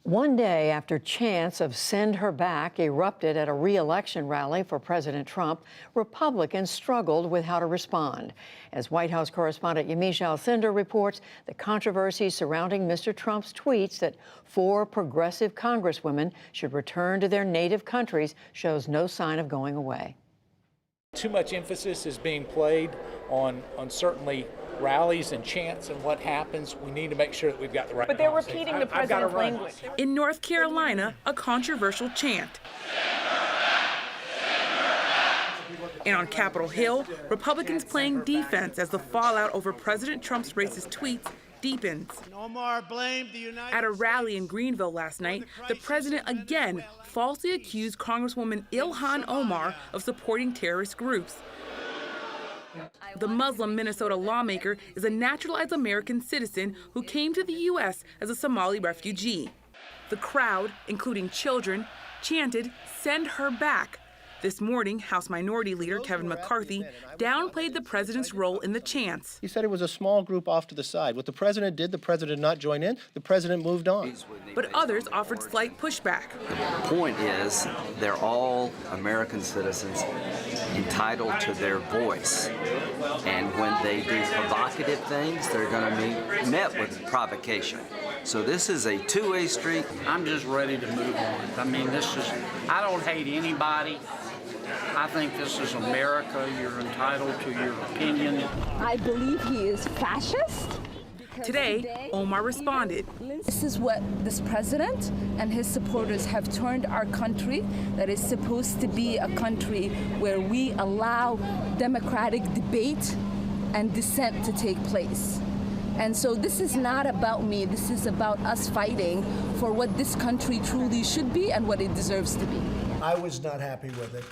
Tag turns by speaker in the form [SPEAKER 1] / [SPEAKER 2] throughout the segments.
[SPEAKER 1] One day after chants of "send her back" erupted at a re-election rally for President Trump, Republicans struggled with how to respond. As White House correspondent Yamiche Alcindor reports, the controversy surrounding Mr. Trump's tweets that 4 progressive congresswomen should return to their native countries shows no sign of going away.
[SPEAKER 2] Too much emphasis is being played on certainly rallies and chants and what happens. We need to make sure that we've got the right.
[SPEAKER 3] But they're repeating the president's language.
[SPEAKER 4] In North Carolina, a controversial chant. And on Capitol Hill, Republicans playing defense as the fallout over President Trump's racist tweets deepens. At a rally in Greenville last night, the president again falsely accused Congresswoman Ilhan Omar of supporting terrorist groups. The Muslim Minnesota lawmaker is a naturalized American citizen who came to the U.S. as a Somali refugee. The crowd, including children, chanted, "Send her back." This morning, House Minority Leader Kevin McCarthy downplayed the president's role in the chants.
[SPEAKER 5] He said it was a small group off to the side. What the president did, the president did not join in. The president moved on.
[SPEAKER 4] But others offered slight pushback.
[SPEAKER 6] The point is, they're all American citizens entitled to their voice. And when they do provocative things, they're going to be met with provocation. So this is a two-way street.
[SPEAKER 7] I'm just ready to move on. I mean, I don't hate anybody. I think this is America. You're entitled to your opinion.
[SPEAKER 8] I believe he is fascist.
[SPEAKER 4] Today, Omar responded.
[SPEAKER 8] This is what this president and his supporters have turned our country, that is supposed to be a country where we allow democratic debate and dissent to take place. And so this is not about me. This is about us fighting for what this country truly should be and what it deserves to be.
[SPEAKER 9] I was not happy with it.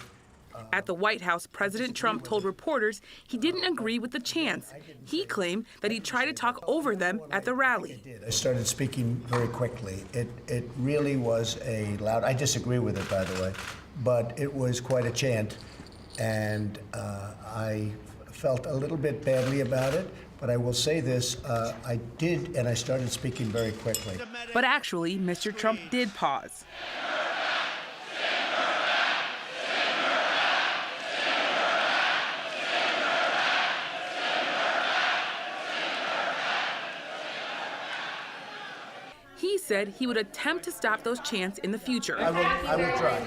[SPEAKER 4] At the White House, President Trump told reporters he didn't agree with the chants. He claimed that he tried to talk over them at the rally.
[SPEAKER 9] I started speaking very quickly. It really was a loud, I disagree with it, by the way, but it was quite a chant, and I felt a little bit badly about it. But I will say this, I did, and I started speaking very quickly.
[SPEAKER 4] But actually, Mr. Trump did pause. He said he would attempt to stop those chants in the future.
[SPEAKER 9] I would try.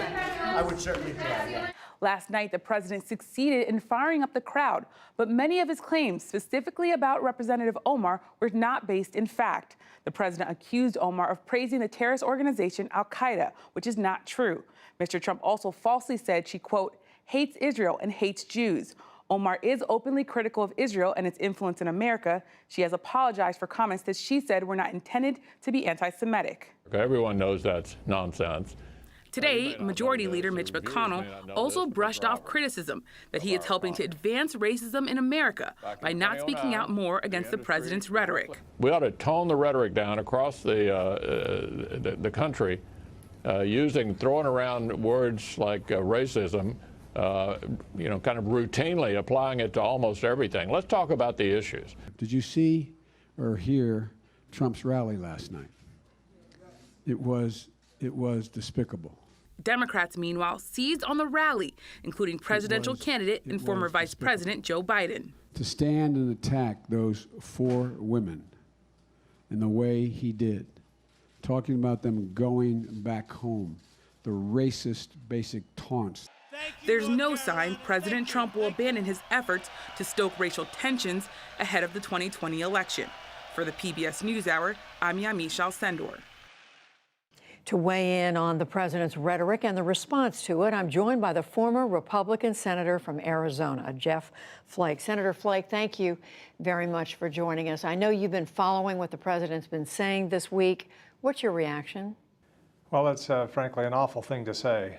[SPEAKER 9] I would certainly try.
[SPEAKER 4] Last night, the president succeeded in firing up the crowd, but many of his claims, specifically about Representative Omar, were not based in fact. The president accused Omar of praising the terrorist organization Al-Qaeda, which is not true. Mr. Trump also falsely said she, quote, hates Israel and hates Jews. Omar is openly critical of Israel and its influence in America. She has apologized for comments that she said were not intended to be anti-Semitic.
[SPEAKER 10] Everyone knows that's nonsense.
[SPEAKER 4] Today, Majority Leader Mitch McConnell also brushed off criticism that he is helping to advance racism in America by not speaking out more against the president's rhetoric.
[SPEAKER 10] We ought to tone the rhetoric down across the country, throwing around words like racism, kind of routinely applying it to almost everything. Let's talk about the issues.
[SPEAKER 11] Did you see or hear Trump's rally last night? It was despicable.
[SPEAKER 4] Democrats, meanwhile, seized on the rally, including presidential candidate and former Vice President Joe Biden.
[SPEAKER 11] To stand and attack those 4 women in the way he did, talking about them going back home, the racist basic taunts.
[SPEAKER 4] There's no sign President Trump will abandon his efforts to stoke racial tensions ahead of the 2020 election. For the PBS NewsHour, I'm Yamiche Alcindor.
[SPEAKER 1] To weigh in on the president's rhetoric and the response to it, I'm joined by the former Republican senator from Arizona, Jeff Flake. Senator Flake, thank you very much for joining us. I know you've been following what the president's been saying this week. What's your reaction?
[SPEAKER 12] Well, it's frankly an awful thing to say.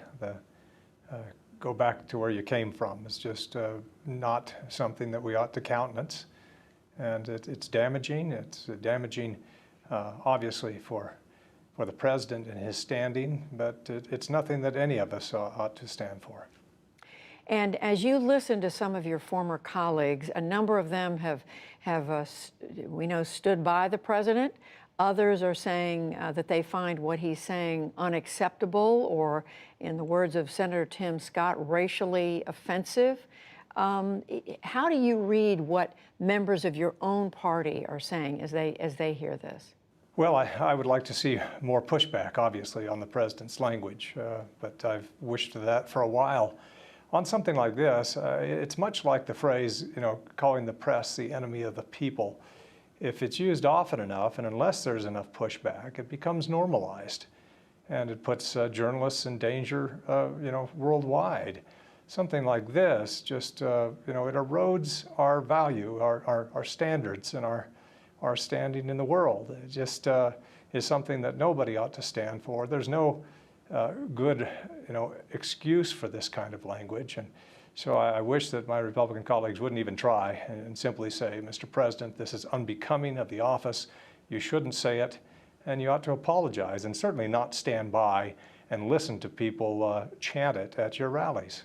[SPEAKER 12] Go back to where you came from. It's just not something that we ought to countenance. And it's damaging. It's damaging, obviously, for the president and his standing, but it's nothing that any of us ought to stand for.
[SPEAKER 1] And as you listen to some of your former colleagues, a number of them have we know, stood by the president. Others are saying that they find what he's saying unacceptable, or, in the words of Senator Tim Scott, racially offensive. How do you read what members of your own party are saying as they hear this?
[SPEAKER 12] Well, I would like to see more pushback, obviously, on the president's language, but I've wished for that for a while. On something like this, it's much like the phrase, calling the press the enemy of the people. If it's used often enough, and unless there's enough pushback, it becomes normalized, and it puts journalists in danger, worldwide. Something like this just, it erodes our value, our standards, and our standing in the world. It just is something that nobody ought to stand for. There's no good, excuse for this kind of language. And so I wish that my Republican colleagues wouldn't even try and simply say, Mr. President, this is unbecoming of the office. You shouldn't say it, and you ought to apologize, and certainly not stand by and listen to people chant it at your rallies.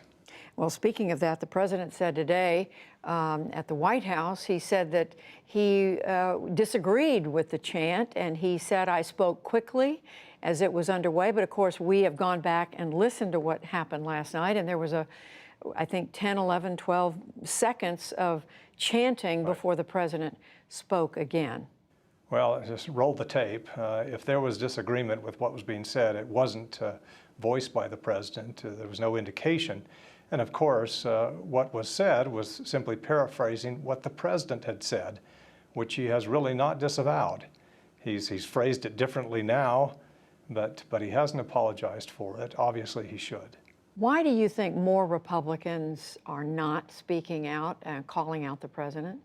[SPEAKER 1] Well, speaking of that, the president said today at the White House, he said that he disagreed with the chant, and he said, I spoke quickly as it was underway. But of course, we have gone back and listened to what happened last night, and there was I think 10, 11, 12 seconds of chanting before the president spoke again.
[SPEAKER 12] Well, just roll the tape. If there was disagreement with what was being said, it wasn't voiced by the president. There was no indication. And of course, what was said was simply paraphrasing what the president had said, which he has really not disavowed. He's phrased it differently now, but he hasn't apologized for it. Obviously, he should.
[SPEAKER 1] Why do you think more Republicans are not speaking out and calling out the president?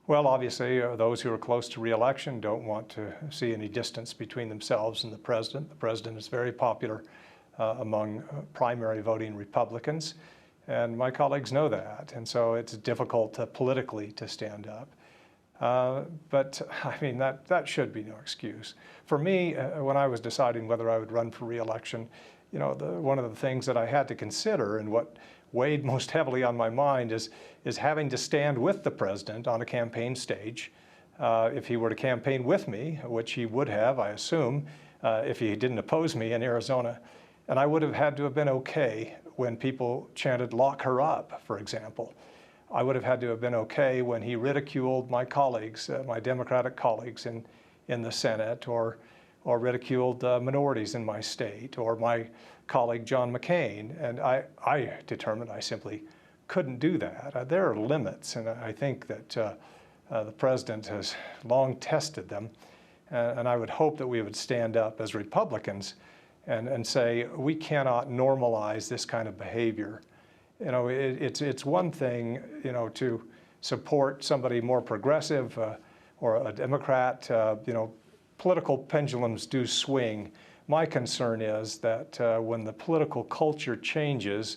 [SPEAKER 12] Well, obviously, those who are close to re-election don't want to see any distance between themselves and the president. The president is very popular among primary voting Republicans, and my colleagues know that. And so it's difficult politically to stand up. But I mean, that should be no excuse. For me, when I was deciding whether I would run for re-election, one of the things that I had to consider, and what weighed most heavily on my mind, is having to stand with the president on a campaign stage. If he were to campaign with me, which he would have, I assume, if he didn't oppose me in Arizona, and I would have had to have been okay when people chanted, "Lock her up," for example. I would have had to have been okay when he ridiculed my colleagues, my Democratic colleagues in the Senate, or ridiculed minorities in my state, or my colleague John McCain. And I determined I simply couldn't do that. There are limits, and I think that the president has long tested them. And I would hope that we would stand up as Republicans and say, we cannot normalize this kind of behavior. It's one thing, to support somebody more progressive or a Democrat. Political pendulums do swing. My concern is that when the political culture changes,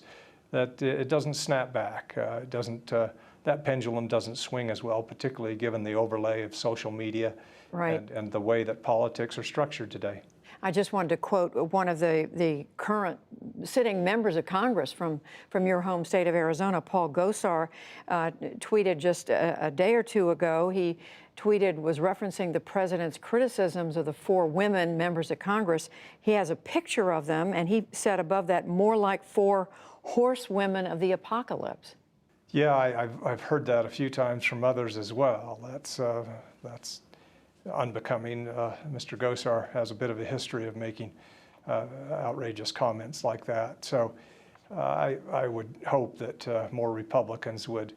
[SPEAKER 12] that it doesn't snap back. That pendulum doesn't swing as well, particularly given the overlay of social media,
[SPEAKER 1] right,
[SPEAKER 12] and the way that politics are structured today.
[SPEAKER 1] I just wanted to quote one of the current sitting members of Congress from your home state of Arizona, Paul Gosar, tweeted just a day or two ago. He was referencing the president's criticisms of the 4 women members of Congress. He has a picture of them, and he said above that, more like 4 horsewomen of the apocalypse.
[SPEAKER 12] Yeah, I've heard that a few times from others as well. That's unbecoming. Mr. Gosar has a bit of a history of making outrageous comments like that. So I would hope that more Republicans would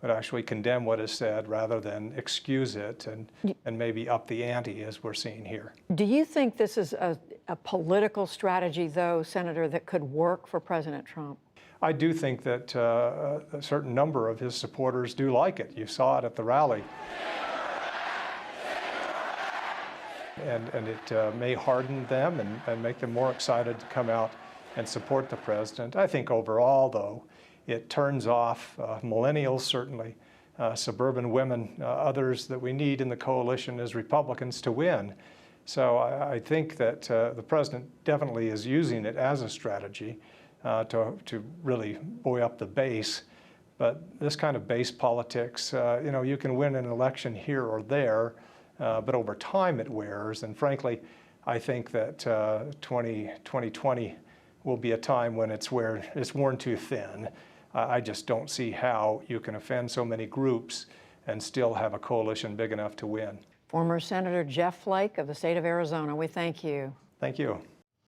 [SPEAKER 12] actually condemn what is said rather than excuse it and maybe up the ante, as we're seeing here.
[SPEAKER 1] Do you think this is a political strategy, though, Senator, that could work for President Trump?
[SPEAKER 12] I do think that a certain number of his supporters do like it. You saw it at the rally. And it may harden them and make them more excited to come out and support the president. I think overall, though, it turns off millennials, certainly, suburban women, others that we need in the coalition as Republicans to win. So I think that the president definitely is using it as a strategy to really buoy up the base. But this kind of base politics, you can win an election here or there, but over time it wears. And frankly, I think that 2020 will be a time when it's worn too thin. I just don't see how you can offend so many groups and still have a coalition big enough to win.
[SPEAKER 1] Former Senator Jeff Flake of the state of Arizona, we thank you.
[SPEAKER 12] Thank you.